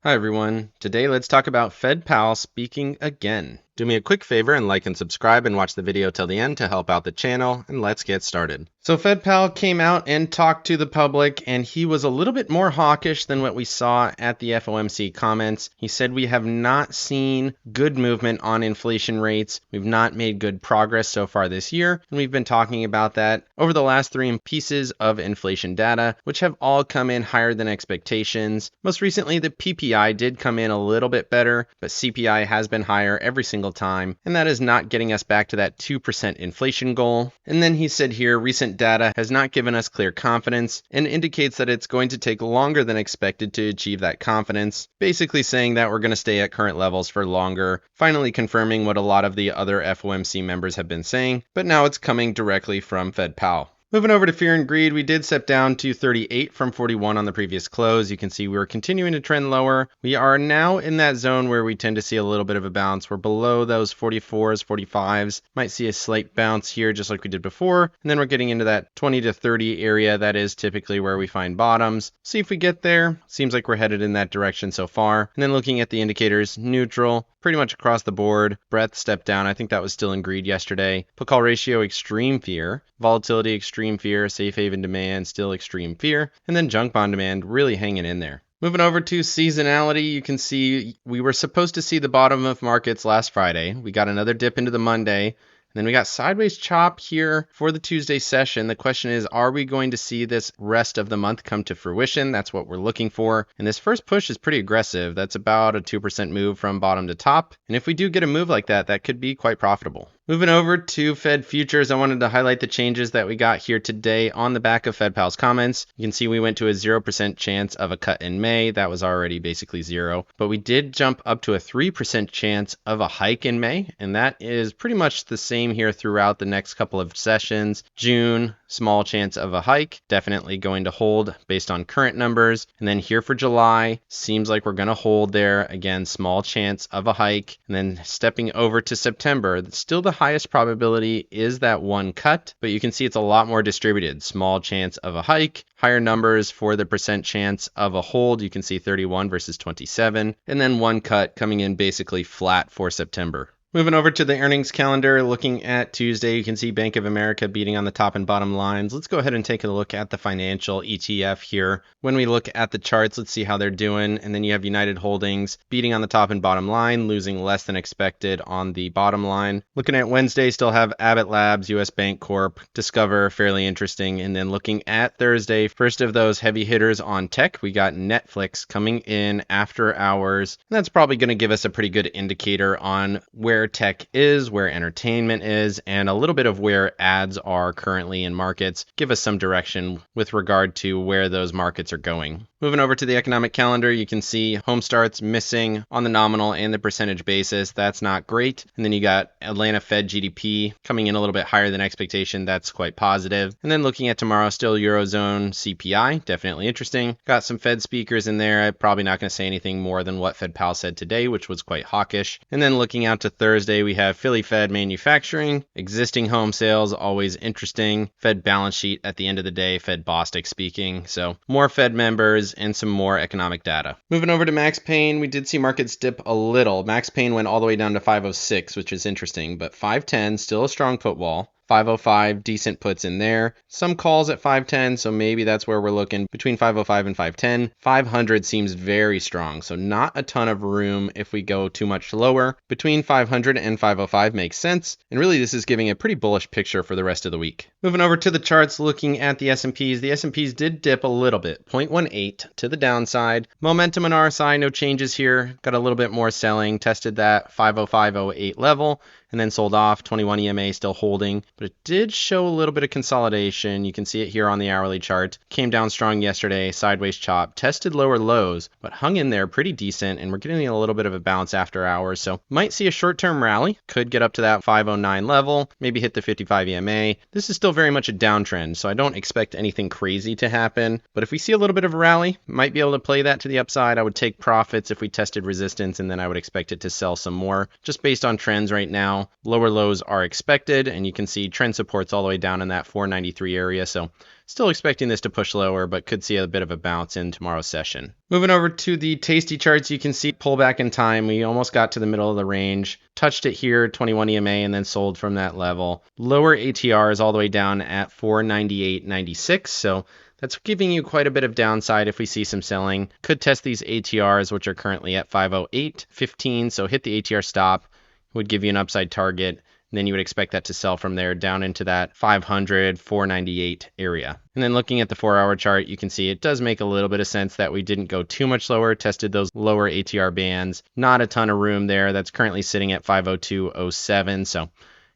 Hi everyone. Today let's talk about Fed Powell speaking again. Do me a quick favor and like and subscribe and watch the video till the end to help out the channel, and let's get started. So Fed Powell came out and talked to the public, and he was a little bit more hawkish than what we saw at the FOMC comments. He said we have not seen good movement on inflation rates. We've not made good progress so far this year, and we've been talking about that over the last 3 pieces of inflation data, which have all come in higher than expectations. Most recently, the PPI did come in a little bit better, but CPI has been higher every single time, and that is not getting us back to that 2% inflation goal. And then he said here, recent data has not given us clear confidence and indicates that it's going to take longer than expected to achieve that confidence, basically saying that we're going to stay at current levels for longer, finally confirming what a lot of the other FOMC members have been saying, but now it's coming directly from Fed Powell. Moving over to fear and greed, we did step down to 38 from 41 on the previous close. You can see we were continuing to trend lower. We are now in that zone where we tend to see a little bit of a bounce. We're below those 44s, 45s. Might see a slight bounce here just like we did before. And then we're getting into that 20 to 30 area. That is typically where we find bottoms. See if we get there. Seems like we're headed in that direction so far. And then looking at the indicators, neutral. Pretty much across the board. Breadth stepped down. I think that was still in greed yesterday. Put call ratio, extreme fear. Volatility, extreme fear. Safe haven demand, still extreme fear. And then junk bond demand really hanging in there. Moving over to seasonality, you can see we were supposed to see the bottom of markets last Friday. We got another dip into the Monday. And then we got sideways chop here for the Tuesday session. The question is, are we going to see this rest of the month come to fruition? That's what we're looking for. And this first push is pretty aggressive. That's about a 2% move from bottom to top. And if we do get a move like that, that could be quite profitable. Moving over to Fed futures, I wanted to highlight the changes that we got here today on the back of Fed Powell's comments. You can see we went to a 0% chance of a cut in May. That was already basically zero. But we did jump up to a 3% chance of a hike in May. And that is pretty much the same here throughout the next couple of sessions. June, small chance of a hike, definitely going to hold based on current numbers. And then here for July, seems like we're going to hold there. Again, small chance of a hike. And then stepping over to September, still the highest probability is that one cut, but you can see it's a lot more distributed. Small chance of a hike, higher numbers for the percent chance of a hold. You can see 31 versus 27, and then one cut coming in basically flat for September. Moving over to the earnings calendar, looking at Tuesday, you can see Bank of America beating on the top and bottom lines. Let's go ahead and take a look at the financial ETF here. When we look at the charts, let's see how they're doing. And then you have United Holdings beating on the top and bottom line, losing less than expected on the bottom line. Looking at Wednesday, still have Abbott Labs, US Bank Corp, Discover, fairly interesting. And then looking at Thursday, first of those heavy hitters on tech, we got Netflix coming in after hours. And that's probably going to give us a pretty good indicator on where tech is, where entertainment is, and a little bit of where ads are currently in markets. Give us some direction with regard to where those markets are going. Moving over to the economic calendar, you can see home starts missing on the nominal and the percentage basis. That's not great. And then you got Atlanta Fed GDP coming in a little bit higher than expectation. That's quite positive. And then looking at tomorrow, still Eurozone CPI, definitely interesting. Got some Fed speakers in there. I'm probably not going to say anything more than what Fed Powell said today, which was quite hawkish. And then looking out to Thursday, we have Philly Fed manufacturing, existing home sales, always interesting. Fed balance sheet at the end of the day, Fed Bostic speaking. So more Fed members and some more economic data. Moving over to Max Payne, we did see markets dip a little. Max Payne went all the way down to 506, which is interesting, but 510, still a strong put wall. 505, decent puts in there. Some calls at 510, so maybe that's where we're looking between 505 and 510. 500 seems very strong, so not a ton of room if we go too much lower. Between 500 and 505 makes sense, and really this is giving a pretty bullish picture for the rest of the week. Moving over to the charts, looking at the S&Ps. The S&Ps did dip a little bit, 0.18 to the downside. Momentum and RSI, no changes here. Got a little bit more selling, tested that 505.08 level, and then sold off. 21 EMA still holding, but it did show a little bit of consolidation. You can see it here on the hourly chart. Came down strong yesterday, sideways chop, tested lower lows, but hung in there pretty decent, and we're getting a little bit of a bounce after hours, so might see a short-term rally. Could get up to that 509 level, maybe hit the 55 EMA. This is still very much a downtrend, so I don't expect anything crazy to happen, but if we see a little bit of a rally, might be able to play that to the upside. I would take profits if we tested resistance, and then I would expect it to sell some more, just based on trends right now. Lower lows are expected, and you can see trend supports all the way down in that 493 area, so still expecting this to push lower, but could see a bit of a bounce in tomorrow's session. Moving over to the Tasty charts, you can see pullback in time. We almost got to the middle of the range, touched it here, 21 EMA, and then sold from that level. Lower ATRs all the way down at 498.96, so that's giving you quite a bit of downside if we see some selling. Could test these ATRs, which are currently at 508.15, so hit the ATR stop, would give you an upside target. And then you would expect that to sell from there down into that 500, 498 area. And then looking at the 4-hour chart, you can see it does make a little bit of sense that we didn't go too much lower, tested those lower ATR bands. Not a ton of room there. That's currently sitting at 502.07. So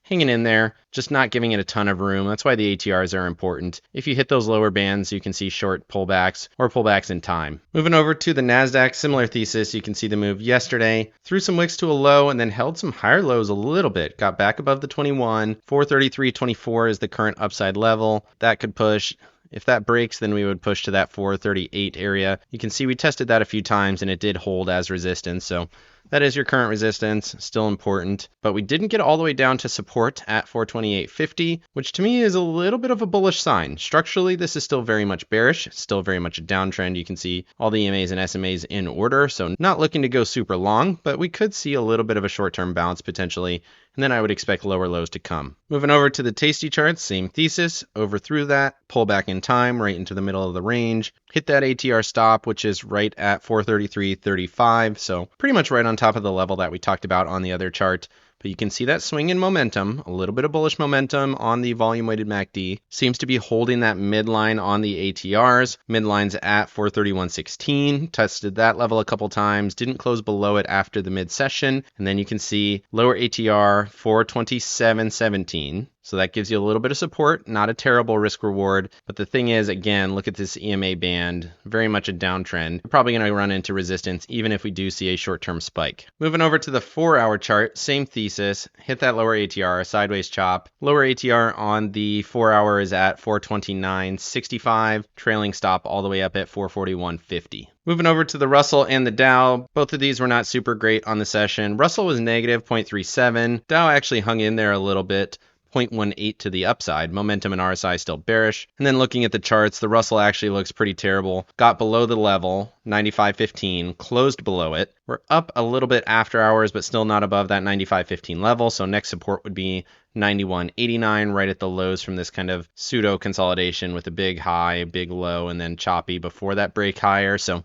hanging in there, just not giving it a ton of room. That's why the ATRs are important. If you hit those lower bands, you can see short pullbacks or pullbacks in time. Moving over to the NASDAQ, similar thesis. You can see the move yesterday, threw some wicks to a low and then held some higher lows a little bit. Got back above the 21. 433.24 is the current upside level. That could push. If that breaks, then we would push to that 438 area. You can see we tested that a few times and it did hold as resistance. So that is your current resistance, still important, but we didn't get all the way down to support at 428.50, which to me is a little bit of a bullish sign. Structurally, this is still very much bearish, still very much a downtrend. You can see all the EMAs and SMAs in order, so not looking to go super long, but we could see a little bit of a short-term bounce potentially, and then I would expect lower lows to come. Moving over to the Tasty charts, same thesis, overthrew that, pull back in time, right into the middle of the range, hit that ATR stop, which is right at 433.35, so pretty much right on top of the level that we talked about on the other chart. But you can see that swing in momentum, a little bit of bullish momentum on the volume weighted MACD. Seems to be holding that midline on the ATRs. Midline's at 431.16. Tested that level a couple times. Didn't close below it after the mid session. And then you can see lower ATR 427.17. So that gives you a little bit of support, not a terrible risk reward. But the thing is, again, look at this EMA band, very much a downtrend. We're probably going to run into resistance even if we do see a short-term spike. Moving over to the 4-hour chart, same thesis, hit that lower ATR, sideways chop. Lower ATR on the 4-hour is at 429.65, trailing stop all the way up at 441.50. Moving over to the Russell and the Dow, both of these were not super great on the session. Russell was negative 0.37. Dow actually hung in there a little bit. 0.18 to the upside. Momentum and RSI still bearish. And then looking at the charts, the Russell actually looks pretty terrible. Got below the level, 95.15, closed below it. We're up a little bit after hours, but still not above that 95.15 level. So next support would be 91.89, right at the lows from this kind of pseudo consolidation with a big high, big low, and then choppy before that break higher. So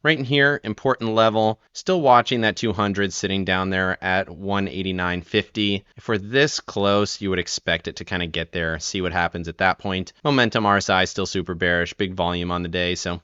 right in here, important level, still watching that 200 sitting down there at 189.50. If we're this close, you would expect it to kind of get there, see what happens at that point. Momentum RSI still super bearish, big volume on the day, so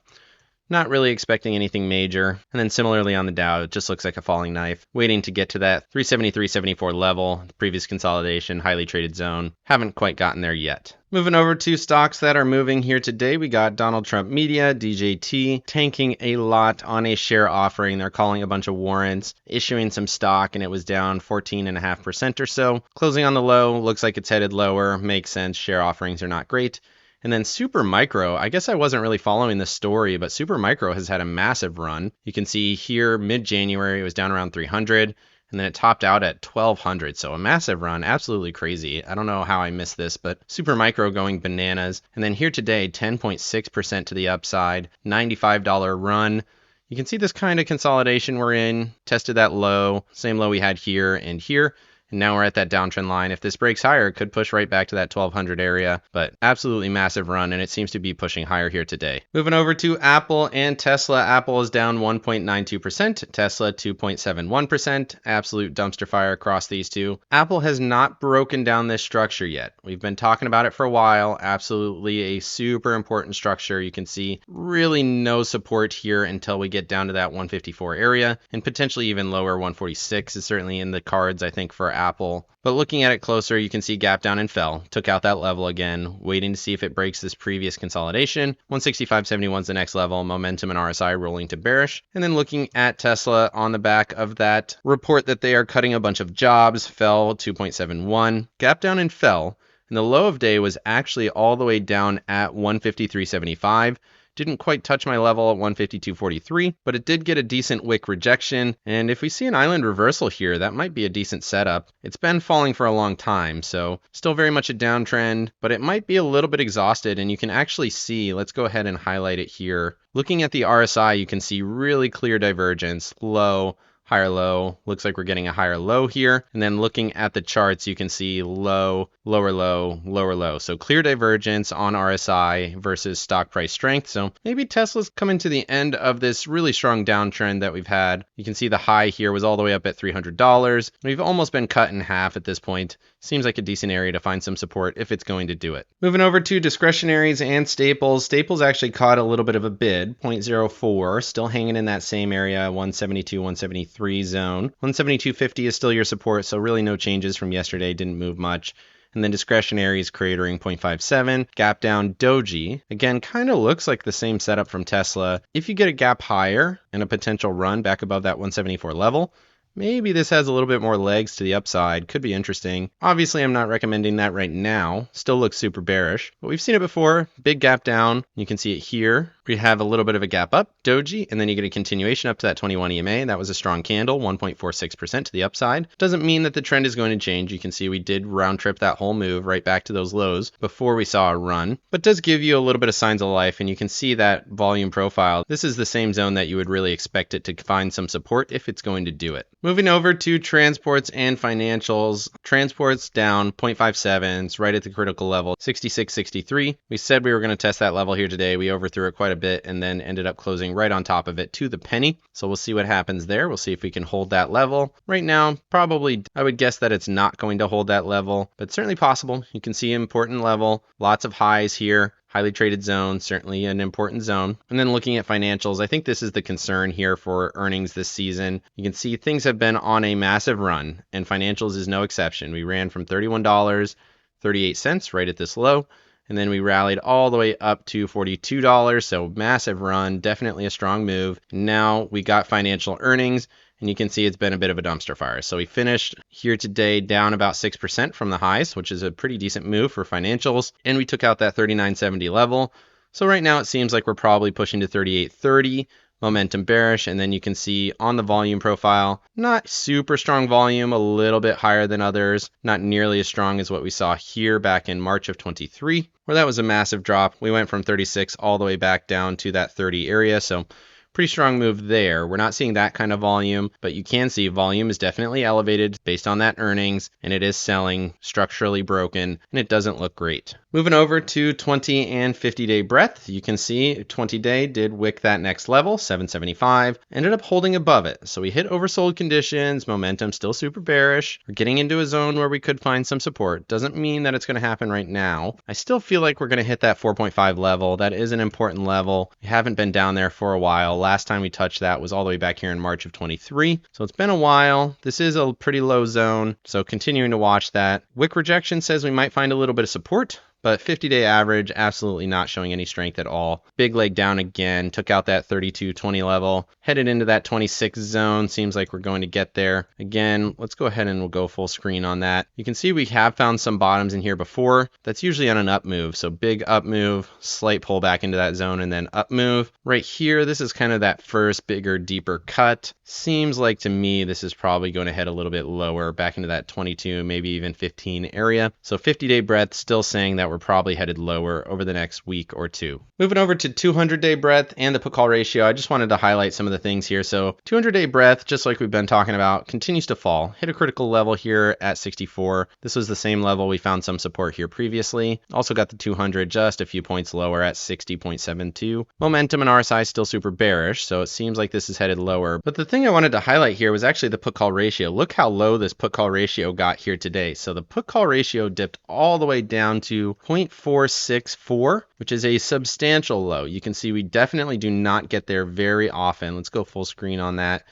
not really expecting anything major. And then similarly on the Dow, it just looks like a falling knife, waiting to get to that 373.74 level, the previous consolidation, highly traded zone. Haven't quite gotten there yet. Moving over to stocks that are moving here today, we got Donald Trump Media, DJT, tanking a lot on a share offering. They're calling a bunch of warrants, issuing some stock, and it was down 14.5% or so. Closing on the low, looks like it's headed lower. Makes sense, share offerings are not great. And then Super Micro, I guess I wasn't really following this story, but Super Micro has had a massive run. You can see here mid-January it was down around 300, and then it topped out at 1200. So a massive run, absolutely crazy. I don't know how I missed this, but Super Micro going bananas. And then here today, 10.6% to the upside, $95 run. You can see this kind of consolidation we're in, tested that low, same low we had here and here. And now we're at that downtrend line. If this breaks higher, it could push right back to that 1200 area, but absolutely massive run, and it seems to be pushing higher here today. Moving over to Apple and Tesla. Apple is down 1.92%, Tesla 2.71%. Absolute dumpster fire across these two. Apple has not broken down this structure yet. We've been talking about it for a while. Absolutely a super important structure. You can see really no support here until we get down to that 154 area, and potentially even lower. 146 is certainly in the cards, I think, for Apple. But looking at it closer, you can see gap down and fell. Took out that level again, waiting to see if it breaks this previous consolidation. 165.71 is the next level. Momentum and RSI rolling to bearish. And then looking at Tesla on the back of that report that they are cutting a bunch of jobs, fell 2.71. Gap down and fell. And the low of day was actually all the way down at 153.75. Didn't quite touch my level at 152.43, but it did get a decent wick rejection. And if we see an island reversal here, that might be a decent setup. It's been falling for a long time, so still very much a downtrend, but it might be a little bit exhausted. And you can actually see, let's go ahead and highlight it here. Looking at the RSI, you can see really clear divergence, low, higher low. Looks like we're getting a higher low here. And then looking at the charts, you can see low, lower low, lower low. So clear divergence on RSI versus stock price strength. So maybe Tesla's coming to the end of this really strong downtrend that we've had. You can see the high here was all the way up at $300. We've almost been cut in half at this point. Seems like a decent area to find some support if it's going to do it. Moving over to discretionaries and staples. Staples actually caught a little bit of a bid, 0.04, still hanging in that same area, 172, 173 zone. 172.50 is still your support, so really no changes from yesterday, didn't move much. And then discretionaries cratering 0.57, gap down doji. Again, kind of looks like the same setup from Tesla. If you get a gap higher and a potential run back above that 174 level, maybe this has a little bit more legs to the upside. Could be interesting. Obviously, I'm not recommending that right now. Still looks super bearish, but we've seen it before. Big gap down. You can see it here. We have a little bit of a gap up, doji, and then you get a continuation up to that 21 EMA. That was a strong candle, 1.46% to the upside. Doesn't mean that the trend is going to change. You can see we did round trip that whole move right back to those lows before we saw a run, but does give you a little bit of signs of life, and you can see that volume profile. This is the same zone that you would really expect it to find some support if it's going to do it. Moving over to transports and financials. Transports down 0.57. It's right at the critical level, 66.63. We said we were going to test that level here today. We overthrew it quite a bit and then ended up closing right on top of it to the penny. So we'll see what happens there. We'll see if we can hold that level. Right now, probably I would guess that it's not going to hold that level, but certainly possible. You can see important level, lots of highs here. Highly traded zone, certainly an important zone. And then looking at financials, I think this is the concern here for earnings this season. You can see things have been on a massive run, and financials is no exception. We ran from $31.38 right at this low, and then we rallied all the way up to $42, so massive run, definitely a strong move. Now we got financial earnings, and you can see it's been a bit of a dumpster fire. So we finished here today down about 6% from the highs, which is a pretty decent move for financials. And we took out that 39.70 level. So right now it seems like we're probably pushing to 38.30, momentum bearish. And then you can see on the volume profile, not super strong volume, a little bit higher than others, not nearly as strong as what we saw here back in March of 23, where that was a massive drop. We went from 36 all the way back down to that 30 area. So pretty strong move there. We're not seeing that kind of volume, but you can see volume is definitely elevated based on that earnings, and it is selling, structurally broken, and it doesn't look great. Moving over to 20 and 50-day breadth, you can see 20-day did wick that next level, 775, ended up holding above it. So we hit oversold conditions, momentum still super bearish. We're getting into a zone where we could find some support. Doesn't mean that it's going to happen right now. I still feel like we're going to hit that 4.5 level. That is an important level. We haven't been down there for a while. Last time we touched that was all the way back here in March of 23. So it's been a while. This is a pretty low zone. So continuing to watch that. Wick rejection says we might find a little bit of support, but 50-day average, absolutely not showing any strength at all. Big leg down again, took out that 32.20 level, headed into that 26 zone. Seems like we're going to get there. Again, let's go ahead and we'll go full screen on that. You can see we have found some bottoms in here before. That's usually on an up move. So big up move, slight pull back into that zone, and then up move. Right here, this is kind of that first bigger, deeper cut. Seems like to me, this is probably going to head a little bit lower, back into that 22, maybe even 15 area. So 50-day breadth, still saying that we're probably headed lower over the next week or two. Moving over to 200-day breadth and the put call ratio, I just wanted to highlight some of the things here. So 200-day breadth, just like we've been talking about, continues to fall. Hit a critical level here at 64. This was the same level we found some support here previously. Also got the 200 just a few points lower at 60.72. Momentum and RSI still super bearish, so it seems like this is headed lower. But the thing I wanted to highlight here was actually the put call ratio. Look how low this put call ratio got here today. So the put call ratio dipped all the way down to 0.464, which is a substantial low. You can see we definitely do not get there very often. Let's go full screen on that.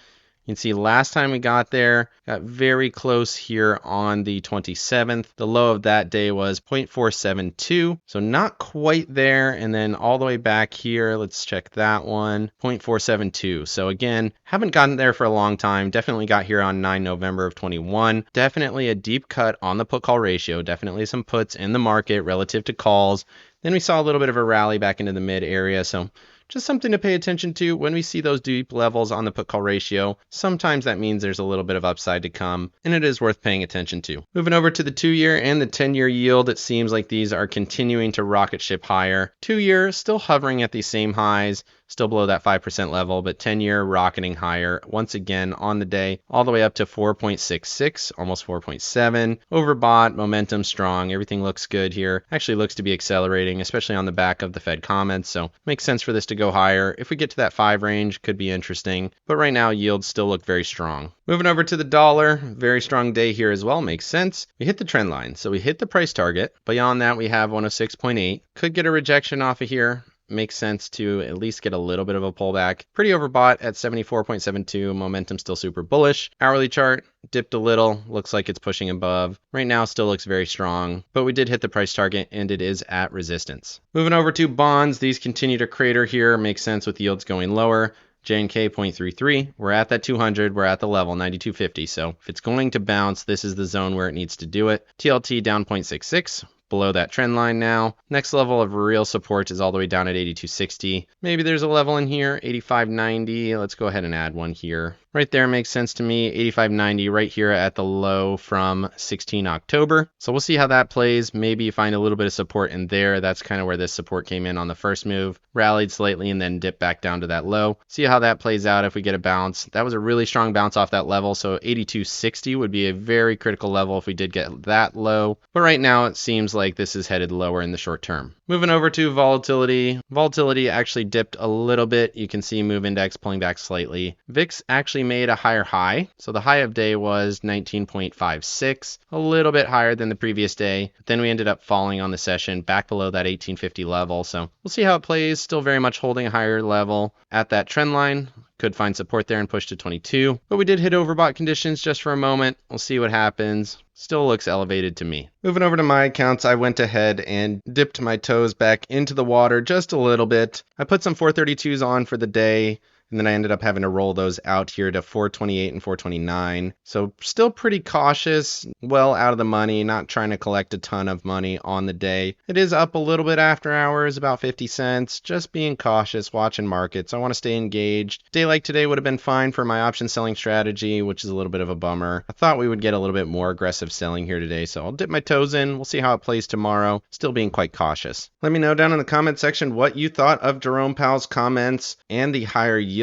You can see last time we got there, got very close here on the 27th. The low of that day was 0.472, so not quite there. And then all the way back here, let's check that one, 0.472. So again, haven't gotten there for a long time. Definitely got here on 9 November of 21. Definitely a deep cut on the put call ratio. Definitely some puts in the market relative to calls. Then we saw a little bit of a rally back into the mid area. So just something to pay attention to. When we see those deep levels on the put call ratio, sometimes that means there's a little bit of upside to come, and it is worth paying attention to. Moving over to the 2-year and the 10-year yield, it seems like these are continuing to rocket ship higher. 2-year still hovering at these same highs, still below that 5% level, but 10-year rocketing higher once again on the day, all the way up to 4.66, almost 4.7. Overbought, momentum strong, everything looks good here. Actually looks to be accelerating, especially on the back of the Fed comments, so makes sense for this to go higher. If we get to that 5 range, could be interesting, but right now yields still look very strong. Moving over to the dollar, very strong day here as well, makes sense. We hit the trend line, so we hit the price target. Beyond that, we have 106.8. Could get a rejection off of here. Makes sense to at least get a little bit of a pullback. Pretty overbought at 74.72. Momentum still super bullish. Hourly chart dipped a little. Looks like it's pushing above. Right now still looks very strong, but we did hit the price target and it is at resistance. Moving over to bonds, these continue to crater here. Makes sense with yields going lower. JNK 0.33. We're at that 200. We're at the level 92.50. So if it's going to bounce, this is the zone where it needs to do it. TLT down 0.66. Below that trend line now. Next level of real support is all the way down at 82.60. Maybe there's a level in here, 85.90. Let's go ahead and add one here. Right there makes sense to me. 85.90 right here at the low from 16 October. So we'll see how that plays. Maybe you find a little bit of support in there. That's kind of where this support came in on the first move. Rallied slightly and then dipped back down to that low. See how that plays out if we get a bounce. That was a really strong bounce off that level. So 82.60 would be a very critical level if we did get that low. But right now it seems like this is headed lower in the short term. Moving over to volatility. Volatility actually dipped a little bit. You can see move index pulling back slightly. VIX actually made a higher high. So the high of day was 19.56, a little bit higher than the previous day. But then we ended up falling on the session back below that 1850 level. So we'll see how it plays. Still very much holding a higher level at that trend line. Could find support there and push to 22. But we did hit overbought conditions just for a moment. We'll see what happens. Still looks elevated to me. Moving over to my accounts, I went ahead and dipped my toes back into the water just a little bit. I put some 432s on for the day, and then I ended up having to roll those out here to 428 and 429. So still pretty cautious, well out of the money, not trying to collect a ton of money on the day. It is up a little bit after hours, about 50 cents, just being cautious, watching markets. I want to stay engaged. A day like today would have been fine for my option selling strategy, which is a little bit of a bummer. I thought we would get a little bit more aggressive selling here today, so I'll dip my toes in. We'll see how it plays tomorrow. Still being quite cautious. Let me know down in the comment section what you thought of Jerome Powell's comments and the higher yields.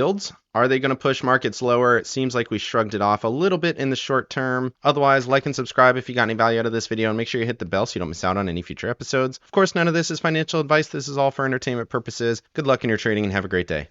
Are they going to push markets lower? It seems like we shrugged it off a little bit in the short term. Otherwise, like and subscribe if you got any value out of this video, and make sure you hit the bell so you don't miss out on any future episodes. Of course, none of this is financial advice. This is all for entertainment purposes. Good luck in your trading and have a great day.